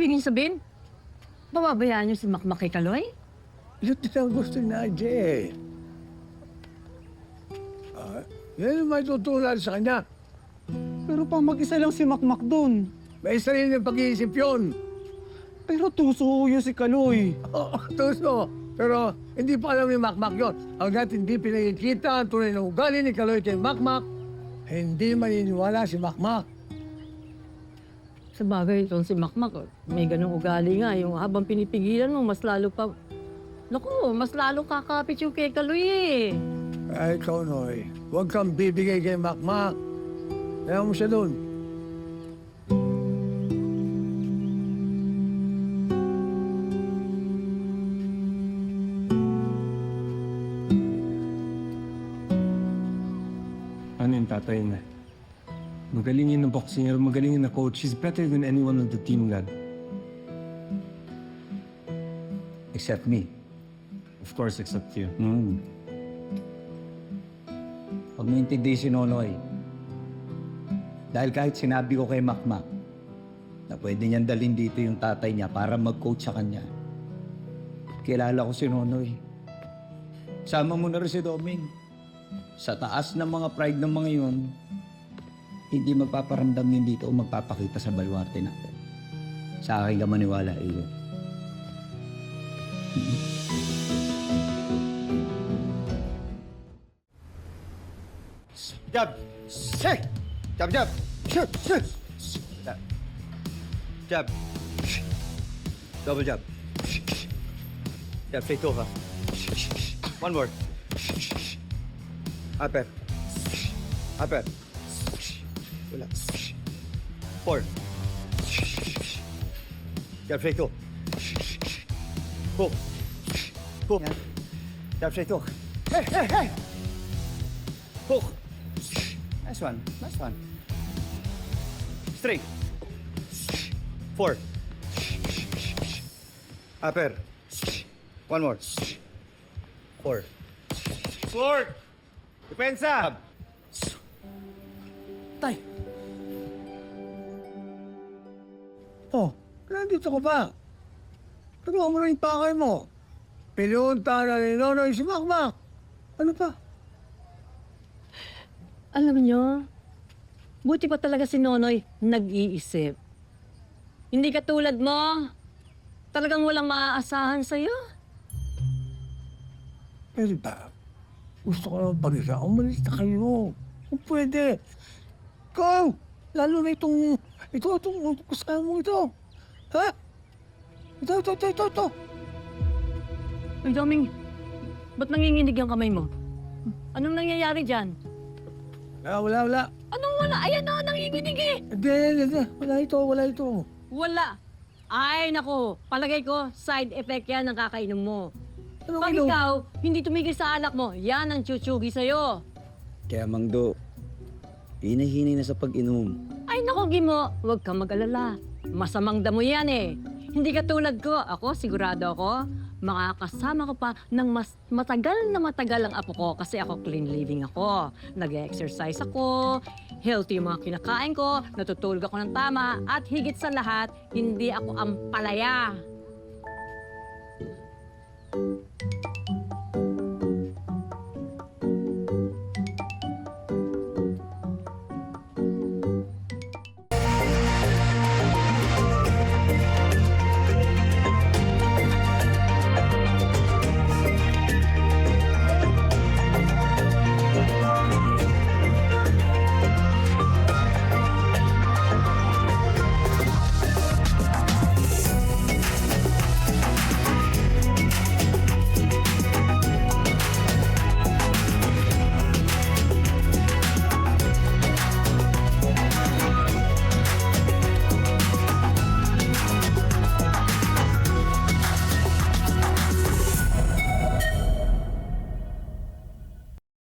ibig niyo sabihin? Pababayaan niyo si Makmak kay Kaloy? Yun din ang gusto ni Nadia eh. Yan ang may tutulad sa kanya. Pero pa mag-isa lang si Makmak doon. May sarili ng pag-iisip yun. Pero tuso yun si Kaloy. Oo, tuso. Pero hindi pa alam ni Makmak yun. Hanggat hindi pinakikita ang tunay na ugali ni Kaloy kay Makmak, hindi maniniwala si Makmak. Sa bagay, itong si Makmak, may ganong ugali nga. Yung habang pinipigilan mo, mas lalo pa... Naku, mas lalo kakapit yung kay Kaloy eh. Ay, ikaw, Noy. Huwag kang bibigay kay Makmak. Kaya mo siya doon. Ano yung tatay na? Magaling yun na boxing, magaling yun na coach. He's better than anyone on the team, lad. Except me. Of course, except you. Huwag mo intindi si Nonoy. Dahil kahit sinabi ko kay Makmak na pwede niyan dalhin dito yung tatay niya para mag-coach sa kanya, kilala ko si Nonoy. Sama mo na rin si Doming. Sa taas ng mga pride ng mga yun, hindi magpaparamdam yun dito o magpapakita sa baluarte natin. Sa akin ka maniwala, iyo. Jab! Hey! Jab, jab! Shoot! Shoot! Jab. Jab. Double jab. Jab, straight over. One more. Upper. Upper. Relax. 4. Jab, straight hook. Hook. Hook. Jab, straight hook. Hey, hey, hey! Hook. Nice one. Nice one. Straight. 4. Upper. One more. 4. Sword! Depensa! Tay! Oh, nandito ko pa. Turuan mo na yung pakay mo. Pinunta na ni Nonoy si Makmak. Ano pa? Alam niyo, buti pa talaga si Nonoy nag-iisip. Hindi katulad mo, talagang walang maaasahan sa'yo. Pwede ba? Gusto ko naman pag-isa. Umalis na kayo. Kung pwede. Go! Lalo na itong kasama mo ito. Ha? Ito. Ay, Doming, ba't nanginginig ang kamay mo? Anong nangyayari dyan? Wala. Anong wala? Ayan na, nanginginig eh! Hindi. Wala ito. Wala. Ay, naku, palagay ko, side effect yan ng kakainom mo. Ano Pag ikaw, hindi tumigil sa alak mo, yan ang chuchugi sa'yo. Kaya Mangdo, hinay-hinay na sa pag-inom. Ay, naku, Gimo, huwag kang mag-alala. Masamang damo yan eh. Hindi katulad ko. Ako, sigurado ako, makakasama ko pa ng mas matagal ang apo ko kasi ako clean living ako. Nag-exercise ako, healthy yung mga kinakain ko, natutulog ako ng tama, at higit sa lahat, hindi ako ampalaya.